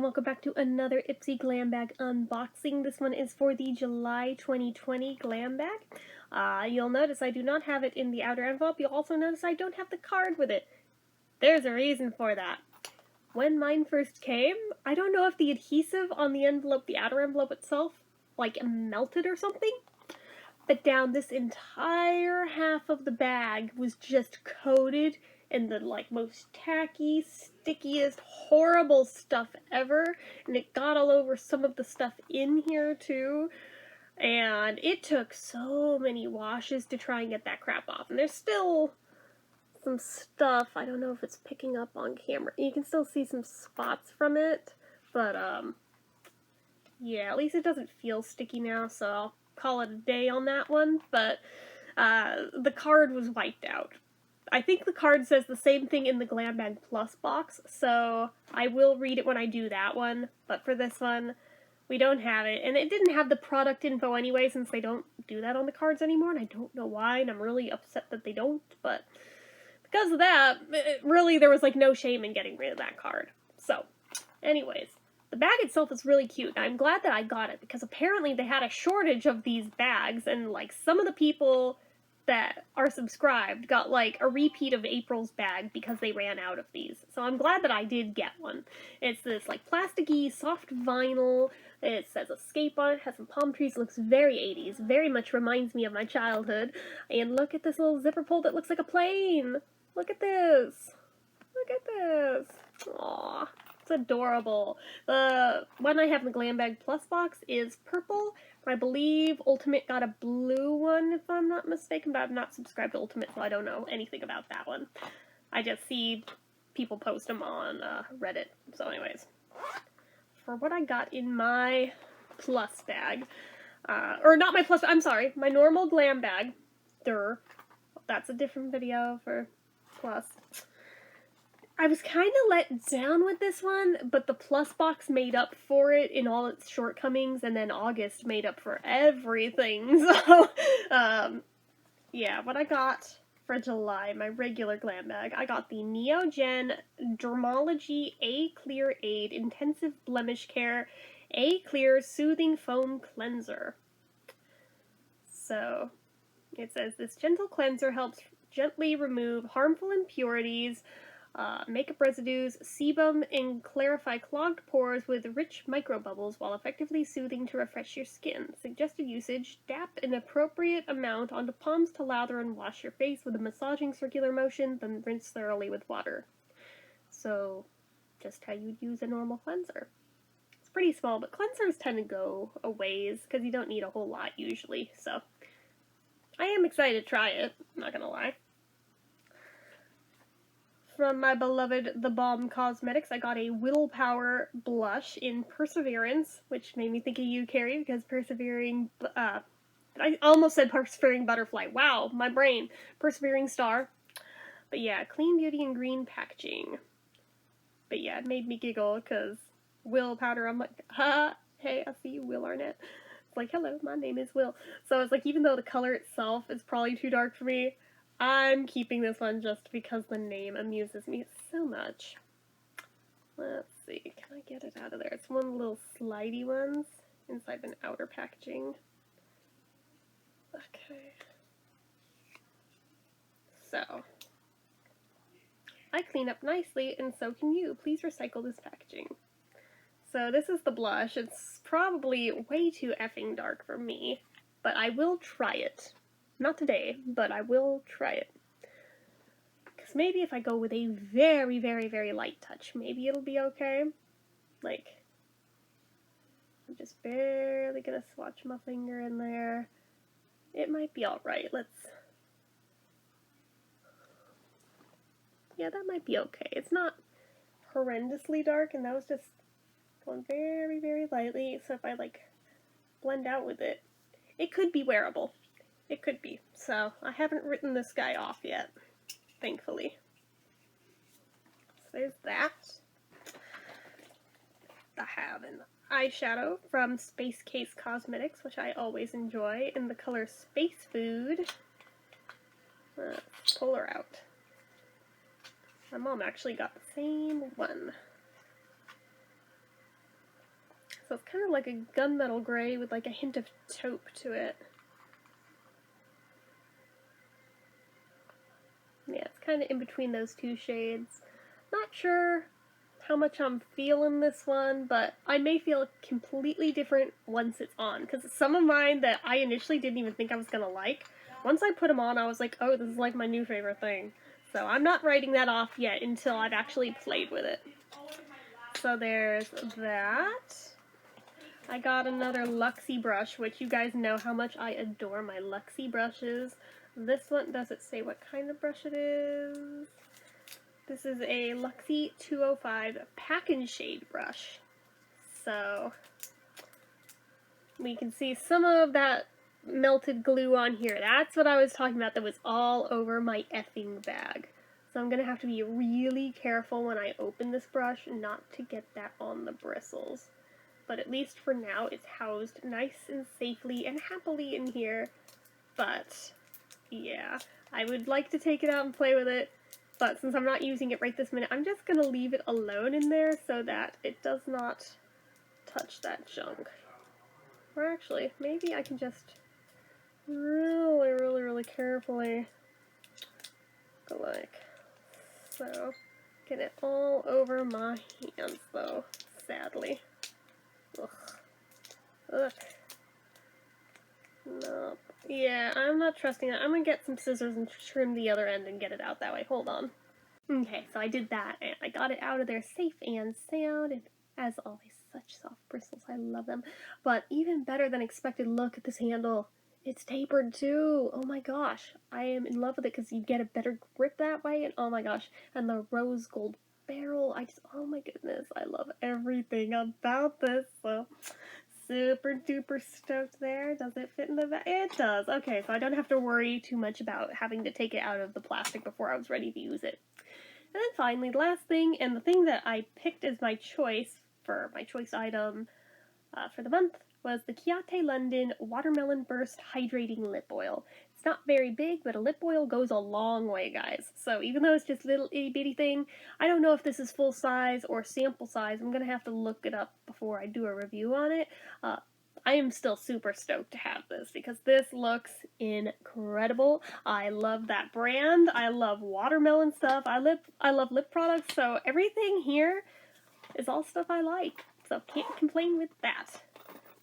and welcome back to another Ipsy Glam bag unboxing. This one is for the July 2020 Glam bag. You'll notice I do not have it in the outer envelope. You'll also notice I don't have the card with it. There's a reason for that. When mine first came, I don't know if the adhesive on the envelope, the outer envelope itself, like melted or something, but down this entire half of the bag was just coated in the most tacky, stickiest, horrible stuff ever, and it got all over some of the stuff in here too, and it took so many washes to try and get that crap off. And there's still some stuff, I don't know if it's picking up on camera, you can still see some spots from it, but yeah, at least it doesn't feel sticky now, so I'll call it a day on that one. But the card was wiped out. I think the card says the same thing in the Glam Bag Plus box, so I will read it when I do that one, but for this one, we don't have it. And it didn't have the product info anyway, since they don't do that on the cards anymore, and I don't know why, and I'm really upset that they don't, but because of that, really, there was no shame in getting rid of that card. So, anyways, the bag itself is really cute, and I'm glad that I got it, because apparently they had a shortage of these bags, and some of the people that are subscribed got a repeat of April's bag because they ran out of these. So I'm glad that I did get one. It's this plasticky, soft vinyl. It says escape on it, has some palm trees, looks very 80s, very much reminds me of my childhood. And look at this little zipper pull that looks like a plane. Look at this. Look at this. Aww. It's adorable. The one I have in the Glam Bag Plus box is purple. I believe Ultimate got a blue one, if I'm not mistaken, but I'm not subscribed to Ultimate, so I don't know anything about that one. I just see people post them on Reddit. So anyways, for what I got in my Plus bag, or not my Plus, I'm sorry, my normal Glam bag, that's a different video for Plus. I was kind of let down with this one, but the Plus box made up for it in all its shortcomings, and then August made up for everything. So, yeah, what I got for July, my regular Glam bag, I got the Neogen Dermalogy A-Clear Aid Intensive Blemish Care A-Clear Soothing Foam Cleanser. So, it says, this gentle cleanser helps gently remove harmful impurities, makeup residues, sebum, and clarify clogged pores with rich microbubbles while effectively soothing to refresh your skin. Suggested usage, dap an appropriate amount onto palms to lather and wash your face with a massaging circular motion, then rinse thoroughly with water. So, just how you'd use a normal cleanser. It's pretty small, but cleansers tend to go a ways, because you don't need a whole lot usually, so I am excited to try it, I'm not gonna lie. From my beloved The Balm Cosmetics, I got a Willpower blush in Perseverance, which made me think of you, Carrie, because I almost said Persevering Butterfly. Wow, my brain. Persevering Star. But yeah, clean beauty and green packaging. But yeah, it made me giggle, because Will powder, I'm like, ha, hey, I see you, Will Arnett. It's hello, my name is Will. So it's even though the color itself is probably too dark for me, I'm keeping this one just because the name amuses me so much. Let's see, can I get it out of there? It's one of the little slidey ones inside an outer packaging. Okay. So, I clean up nicely, and so can you. Please recycle this packaging. So this is the blush. It's probably way too effing dark for me, but I will try it. Not today, but I will try it. Because maybe if I go with a very, very, very light touch, maybe it'll be okay. I'm just barely gonna swatch my finger in there. It might be alright. Yeah, that might be okay. It's not horrendously dark, and that was just going very, very lightly, so if I blend out with it, it could be wearable. It could be. So, I haven't written this guy off yet, thankfully. So there's that. I have an eyeshadow from Space Case Cosmetics, which I always enjoy, in the color Space Food. Let's pull her out. My mom actually got the same one. So it's kind of like a gunmetal gray with like a hint of taupe to it. Yeah, it's kind of in between those two shades. Not sure how much I'm feeling this one, but I may feel completely different once it's on, because some of mine that I initially didn't even think I was going to like, once I put them on, I was like, oh, this is like my new favorite thing. So I'm not writing that off yet until I've actually played with it. So there's that. I got another Luxie brush, which you guys know how much I adore my Luxie brushes. This one, does it say what kind of brush it is? This is a Luxie 205 Pack and Shade brush. So we can see some of that melted glue on here. That's what I was talking about that was all over my effing bag. So I'm going to have to be really careful when I open this brush not to get that on the bristles. But at least for now it's housed nice and safely and happily in here. But yeah, I would like to take it out and play with it. But since I'm not using it right this minute, I'm just going to leave it alone in there so that it does not touch that junk. Or actually, maybe I can just really carefully go like so. Get it all over my hands though, sadly. Ugh. Ugh. No. Yeah, I'm not trusting it. I'm gonna get some scissors and trim the other end and get it out that way. Hold on. Okay, so I did that, and I got it out of there safe and sound, and as always, such soft bristles. I love them. But even better than expected, look at this handle. It's tapered too. Oh my gosh. I am in love with it because you get a better grip that way, and oh my gosh. And the rose gold barrel. Oh my goodness. I love everything about this. So super duper stoked there. Does it fit in the bag? It does. Okay, so I don't have to worry too much about having to take it out of the plastic before I was ready to use it. And then finally, the last thing, and the thing that I picked as my choice for my choice item for the month, was the Chiate London Watermelon Burst Hydrating Lip Oil. It's not very big, but a lip oil goes a long way, guys. So even though it's just a little itty bitty thing, I don't know if this is full size or sample size. I'm going to have to look it up before I do a review on it. I am still super stoked to have this because this looks incredible. I love that brand. I love watermelon stuff. I love lip products, so everything here is all stuff I like. So can't complain with that.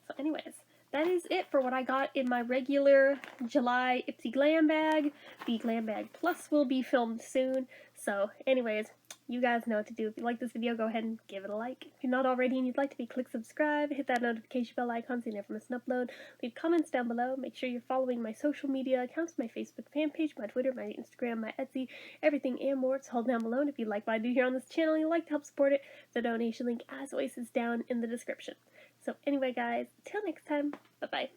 So anyways, that is it for what I got in my regular July Ipsy Glam bag. The Glam Bag Plus will be filmed soon. So anyways, you guys know what to do. If you like this video, go ahead and give it a like. If you're not already and you'd like to be, click subscribe, hit that notification bell icon so you never miss an upload. Leave comments down below. Make sure you're following my social media accounts, my Facebook fan page, my Twitter, my Instagram, my Etsy, everything and more. It's all down below. And if you like what I do here on this channel and you'd like to help support it, the donation link, as always, is down in the description. So anyway, guys, till next time, bye-bye.